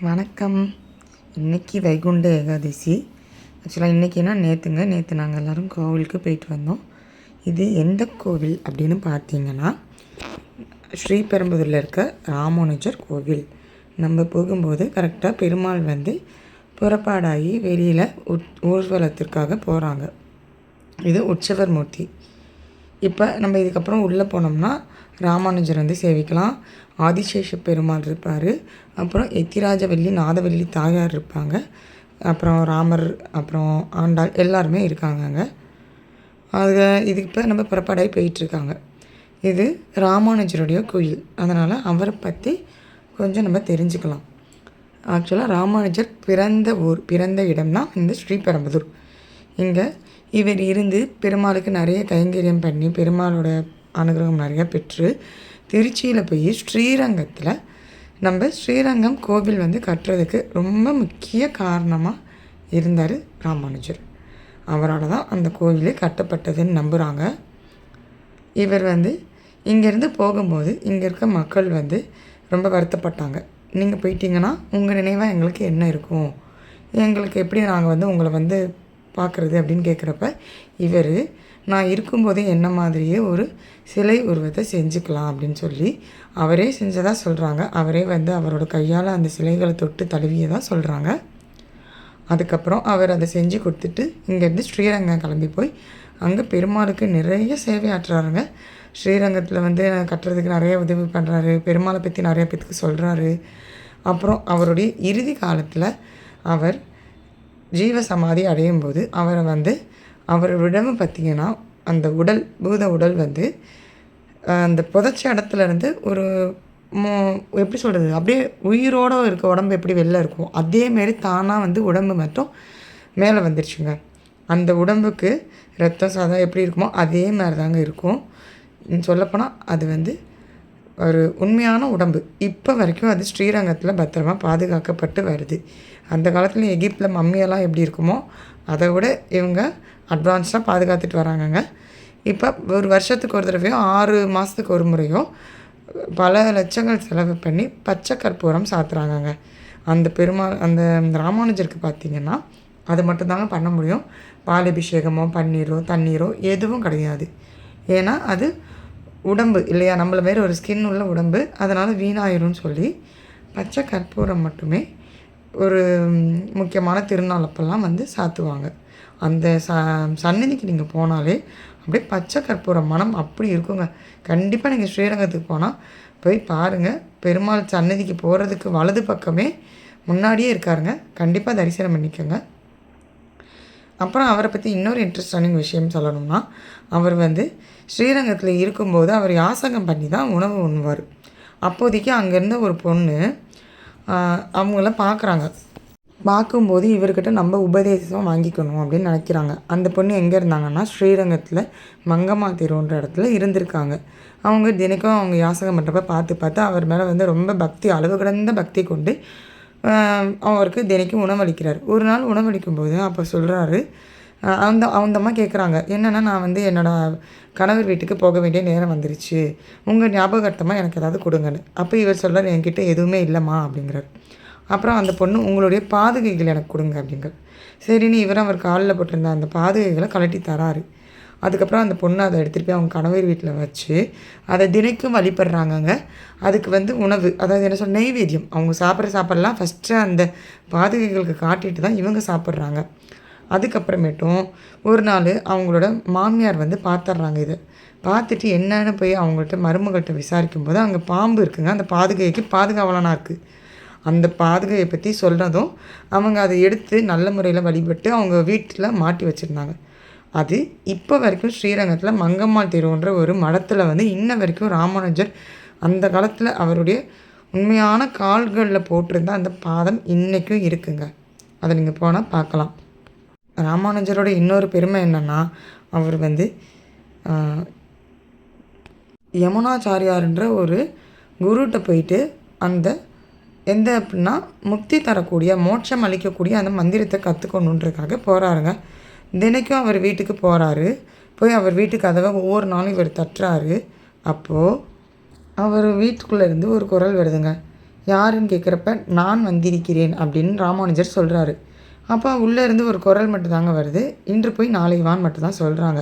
வணக்கம். இன்றைக்கி வைகுண்ட ஏகாதசி. ஆக்சுவலாக இன்றைக்கினா நேற்று நாங்கள் எல்லோரும் கோவிலுக்கு போயிட்டு வந்தோம். இது எந்த கோவில் அப்படின்னு பார்த்தீங்கன்னா, ஸ்ரீபெரும்புதூரில் இருக்க ராமானுஜர் கோவில். நம்ம போகும்போது கரெக்டாக பெருமாள் புறப்பாடாகி வெளியில் ஊர்வலத்திற்காக போகிறாங்க. இது உற்சவர் மூர்த்தி. இப்போ நம்ம இதுக்கப்புறம் உள்ளே போனோம்னா ராமானுஜர் சேவிக்கலாம். ஆதிசேஷ பெருமாள் இருப்பார். அப்புறம் எத்திராஜவல்லி நாதவல்லி தாயார் இருப்பாங்க. அப்புறம் ராமர், அப்புறம் ஆண்டாள் எல்லாருமே இருக்காங்க அங்கே. இதுக்கு இப்போ நம்ம புறப்பாடாகி போயிட்டுருக்காங்க. இது ராமானுஜருடைய கோயில். அதனால் அவரை பற்றி கொஞ்சம் நம்ம தெரிஞ்சுக்கலாம். ஆக்சுவலாக ராமானுஜர் பிறந்த இடம் தான் இந்த ஸ்ரீபெரும்புதூர். இங்கே இவர் இருந்து பெருமாளுக்கு நிறைய கைங்கரியம் பண்ணி பெருமாளோட அனுகிரகம் நிறையா பெற்று திருச்சியில் போய் ஸ்ரீரங்கம் கோவில் கட்டுறதுக்கு ரொம்ப முக்கிய காரணமாக இருந்தார் ராமானுஜர். அவரால் தான் அந்த கோவிலே கட்டப்பட்டதுன்னு நம்புகிறாங்க. இவர் இங்கேருந்து போகும்போது இங்கே இருக்க மக்கள் ரொம்ப வருத்தப்பட்டாங்க. நீங்கள் போயிட்டீங்கன்னா உங்கள் நினைவாக எங்களுக்கு என்ன இருக்கும், எங்களுக்கு எப்படி நாங்கள் உங்களை பார்க்குறது அப்படின்னு கேட்குறப்ப, இவர் நான் இருக்கும்போதே என்ன மாதிரியே ஒரு சிலை உருவத்தை செஞ்சுக்கலாம் அப்படின்னு சொல்லி அவரே செஞ்சதாக சொல்கிறாங்க. அவரே அவரோட கையால் அந்த சிலைகளை தொட்டு தழுவியதாக சொல்கிறாங்க. அதுக்கப்புறம் அவர் அதை செஞ்சு கொடுத்துட்டு இங்கேருந்து ஸ்ரீரங்கம் கிளம்பி போய் அங்கே பெருமாளுக்கு நிறைய சேவை ஆற்றுறாருங்க. ஸ்ரீரங்கத்தில் கட்டுறதுக்கு நிறைய உதவி பண்ணுறாரு. பெருமாளை பற்றி நிறைய பேத்துக்கு சொல்கிறாரு. அப்புறம் அவருடைய இறுதி காலத்தில் அவர் ஜீவ சமாதி அடையும் போது அவரை அவரோட பார்த்திங்கன்னா அந்த பூத உடல் அந்த புதைச்ச இடத்துலேருந்து ஒரு எப்படி சொல்கிறது, அப்படியே உயிரோடு இருக்க உடம்பு எப்படி வெளில இருக்கும் அதேமாரி தானாக உடம்பு மட்டும் மேலே வந்துருச்சுங்க. அந்த உடம்புக்கு ரத்தம் சாதம் எப்படி இருக்குமோ அதே மாதிரி தாங்க இருக்கும். சொல்லப்போனால் அது ஒரு உண்மையான உடம்பு. இப்போ வரைக்கும் அது ஸ்ரீரங்கத்தில் பத்திரமாக பாதுகாக்கப்பட்டு வருது. அந்த காலத்தில் எகிப்தில் மம்மியெல்லாம் எப்படி இருக்குமோ அதை விட இவங்க அட்வான்ஸாக பாதுகாத்துட்டு வராங்கங்க. இப்போ ஒரு வருஷத்துக்கு ஒரு தடவையோ 6 மாதத்துக்கு ஒரு முறையோ பல லட்சங்கள் செலவு பண்ணி பச்சை கற்பூரம் சாத்துறாங்கங்க. அந்த ராமானுஜருக்கு பார்த்திங்கன்னா அது மட்டும்தாங்க பண்ண முடியும். பால் அபிஷேகமோ பன்னீரோ தண்ணீரோ எதுவும் கிடையாது. ஏன்னா அது உடம்பு இல்லையா, நம்மள மாரி ஒரு ஸ்கின் உள்ள உடம்பு, அதனால் வீணாயிரும்னு சொல்லி பச்சை கற்பூரம் மட்டுமே ஒரு முக்கியமான திருநாள் அப்போல்லாம் சாத்துவாங்க. அந்த சன்னதிக்கு நீங்கள் போனாலே அப்படியே பச்சை கற்பூரம் மனம் அப்படி இருக்குங்க. கண்டிப்பாக நீங்கள் ஸ்ரீரங்கத்துக்கு போனால் போய் பாருங்கள். பெருமாள் சன்னதிக்கு போகிறதுக்கு வலது பக்கமே முன்னாடியே இருக்காருங்க. கண்டிப்பாக தரிசனம் பண்ணிக்கோங்க. அப்புறம் அவரை பற்றி இன்னொரு இன்ட்ரெஸ்டான விஷயம் சொல்லணும்னா, அவர் ஸ்ரீரங்கத்தில் இருக்கும்போது அவர் யாசகம் பண்ணி தான் உணவு உண்ணுவார். அப்போதைக்கு அங்கேருந்த ஒரு பொண்ணு அவங்கள பார்க்குறாங்க. பார்க்கும்போது இவர்கிட்ட நம்ம உபதேசம் வாங்கிக்கணும் அப்படின்னு நினைக்கிறாங்க. அந்த பொண்ணு எங்கே இருந்தாங்கன்னா ஸ்ரீரங்கத்தில் மங்கம்மா தெருன்ற இடத்துல இருந்திருக்காங்க. அவங்க தினைக்கும் அவங்க யாசகம் பண்ணுறப்ப பார்த்து அவர் மேலே ரொம்ப பக்தி, அளவு கடந்த பக்தி கொண்டு அவருக்கு தினைக்கும் உணவளிக்கிறார். ஒரு நாள் உணவளிக்கும்போது அப்போ சொல்கிறாரு, அந்த அம்மா கேட்குறாங்க, என்னென்னா நான் என்னோடய கணவர் வீட்டுக்கு போக வேண்டிய நேரம் வந்துருச்சு, உங்கள் ஞாபகார்த்தமாக எனக்கு ஏதாவது கொடுங்கன்னு. அப்போ இவர் சொல்கிறார், என்கிட்ட எதுவுமே இல்லைம்மா அப்படிங்கிறார். அப்புறம் அந்த பொண்ணு, உங்களுடைய பாதுகைகள் எனக்கு கொடுங்க அப்படிங்கிற. சரின்னு அவர் காலில் போட்டிருந்த அந்த பாதுகைகளை கலட்டி தராரு. அதுக்கப்புறம் அந்த பொண்ணு அதை எடுத்துகிட்டு போய் அவங்க கணவர் வீட்டில் வச்சு அதை தினைக்கும் வழிபடுறாங்கங்க. அதுக்கு உணவு, அதாவது என்ன சொல்ல, நெய்வேத்தியம். அவங்க சாப்பிட்ற சாப்பாடெல்லாம் ஃபஸ்ட்டு அந்த பாதுகைகளுக்கு காட்டிட்டு தான் இவங்க சாப்பிட்றாங்க. அதுக்கப்புறமேட்டும் ஒரு நாள் அவங்களோட மாமியார் பார்த்துட்றாங்க. இதை பார்த்துட்டு என்னன்னு போய் அவங்கள்ட்ட மருமகள்கிட்ட விசாரிக்கும்போது அங்கே பாம்பு இருக்குங்க. அந்த பாதுகைக்கு பாதுகாவலனாக இருக்குது. அந்த பாதுகையை பற்றி சொல்கிறதும் அவங்க அதை எடுத்து நல்ல முறையில் வழிபட்டு அவங்க வீட்டில் மாட்டி வச்சுருந்தாங்க. அது இப்போ வரைக்கும் ஸ்ரீரங்கத்தில் மங்கம்மாள் தெருன்ற ஒரு மடத்தில் இன்ன வரைக்கும் ராமானுஜர் அந்த காலத்தில் அவருடைய உண்மையான கால்களில் போட்டிருந்த அந்த பாதம் இன்றைக்கும் இருக்குங்க. அதை நீங்கள் போனால் பார்க்கலாம். ராமானுஜரோட இன்னொரு பெருமை என்னென்னா, அவர் யமுனாச்சாரியார்ன்ற ஒரு குருகிட்ட போயிட்டு அப்படின்னா முக்தி தரக்கூடிய, மோட்சம் அளிக்கக்கூடிய அந்த மந்திரத்தை கற்றுக்கணுன்றதுக்காக போகிறாருங்க. தினைக்கும் அவர் வீட்டுக்கு போகிறாரு. போய் அவர் வீட்டு கதவை ஒவ்வொரு நாளும் இவர் தட்டுறாரு. அப்போது அவர் வீட்டுக்குள்ளேருந்து ஒரு குரல் வருதுங்க, யாருன்னு கேட்குறப்ப நான் வந்திருக்கிறேன் அப்படின்னு ராமானுஜர் சொல்கிறாரு. அப்போ உள்ளேருந்து ஒரு குரல் மட்டும் தாங்க வருது, இன்று போய் நாளை வான்னு மட்டும் தான் சொல்கிறாங்க.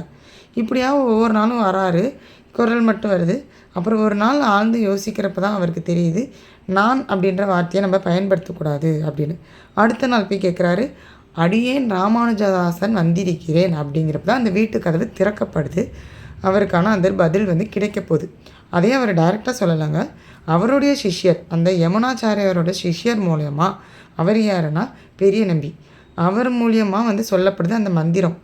இப்படியா ஒவ்வொரு நாளும் வராரு, குரல் மட்டும் வருது. அப்புறம் ஒரு நாள் ஆழ்ந்து யோசிக்கிறப்ப தான் அவருக்கு தெரியுது, நான் அப்படின்ற வார்த்தையை நம்ம பயன்படுத்தக்கூடாது அப்படின்னு. அடுத்த நாள் போய் கேட்குறாரு, அடியேன் ராமானுஜதாசன் வந்திருக்கிறேன் அப்படிங்கிறப்ப தான் அந்த வீட்டு கதவு திறக்கப்படுது. அவருக்கான அந்த பதில் கிடைக்க போகுது. அதே அவர் டைரெக்டாக சொல்லலைங்க, அவருடைய சிஷ்யர், அந்த யமுனாச்சாரியாரோட சிஷ்யர் மூலயமா, அவர் யாருன்னா பெரிய நம்பி, அவர் மூலியமாக சொல்லப்படுது அந்த மந்திரம்.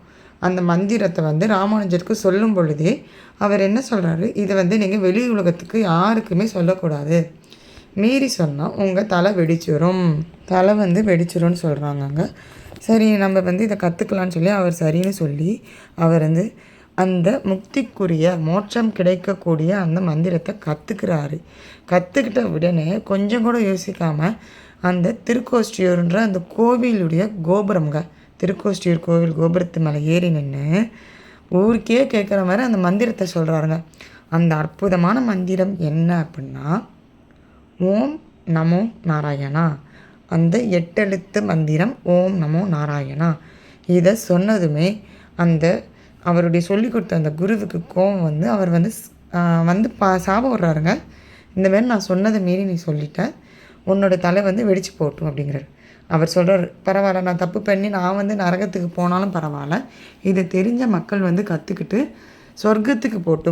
அந்த மந்திரத்தை ராமானுஜருக்கு சொல்லும் பொழுதே அவர் என்ன சொல்கிறாரு, இதை நீங்கள் வெளி உலகத்துக்கு யாருக்குமே சொல்லக்கூடாது, மீறி சொன்னால் உங்கள் தலை வெடிச்சிடும், தலை வெடிச்சிரும்னு சொல்கிறாங்கங்க. சரி நம்ம இதை கற்றுக்கலான்னு சொல்லி அவர் சரின்னு சொல்லி அவர் அந்த முக்திக்குரிய மோட்சம் கிடைக்கக்கூடிய அந்த மந்திரத்தை கற்றுக்கிறாரு. கற்றுக்கிட்ட உடனே கொஞ்சம் கூட யோசிக்காமல் அந்த திருக்கோஷ்டியூர்ன்ற அந்த கோவிலுடைய கோபுரம்ங்க, திருக்கோஷ்டியூர் கோவில் கோபுரத்து மேலே ஏறி நின்று ஊருக்கே கேட்குற மாதிரி அந்த மந்திரத்தை சொல்கிறாருங்க. அந்த அற்புதமான மந்திரம் என்ன அப்படின்னா, ஓம் நமோ நாராயணா. அந்த 8 எழுத்து மந்திரம் ஓம் நமோ நாராயணா. இதை சொன்னதுமே அந்த அவருடைய சொல்லி கொடுத்த அந்த குருவுக்கு கோவம் அவர் சாபம் விட்றாருங்க. இந்தமாரி நான் சொன்னதை மீறி நீ சொல்லிட்ட, உன்னோட தலை வெடிச்சு போட்டும் அப்படிங்கிறார். அவர் சொல்கிறார், பரவாயில்ல, நான் தப்பு பண்ணி நான் நரகத்துக்கு போனாலும் பரவாயில்ல, இதை தெரிஞ்ச மக்கள் கற்றுக்கிட்டு சொர்க்கத்துக்கு போட்டு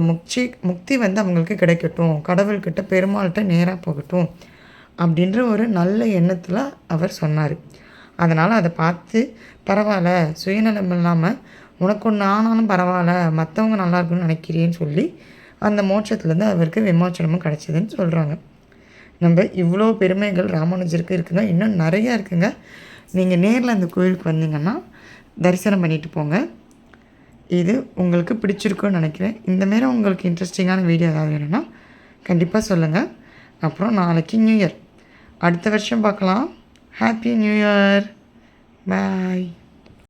முக்தி அவங்களுக்கு கிடைக்கட்டும், கடவுள்கிட்ட பெருமாள்கிட்ட நேராக போகட்டும் அப்படின்ற ஒரு நல்ல எண்ணத்தில் அவர் சொன்னார். அதனால் அதை பார்த்து பரவாயில்ல, சுயநலம் இல்லாமல் உனக்கு ஒன்று ஆனாலும் பரவாயில்ல, மற்றவங்க நல்லா இருக்குன்னு நினைக்கிறேன்னு சொல்லி அந்த மோட்சத்துலேருந்து அவருக்கு விமோச்சனமும் கிடச்சிதுன்னு சொல்கிறாங்க. நம்ம இவ்வளோ பெருமைகள் ராமானுஜருக்கு இருக்குங்க, இன்னும் நிறையா இருக்குங்க. நீங்கள் நேரில் அந்த கோயிலுக்கு வந்தீங்கன்னா தரிசனம் பண்ணிட்டு போங்க. இது உங்களுக்கு பிடிச்சிருக்குன்னு நினைக்கிறேன். இந்தமாரி உங்களுக்கு இன்ட்ரெஸ்டிங்கான வீடியோ ஏதாவது வேணும்னா கண்டிப்பாக சொல்லுங்கள். அப்புறம் நாளைக்கு நியூ இயர், அடுத்த வருஷம் பார்க்கலாம். ஹாப்பி நியூ இயர், பாய்.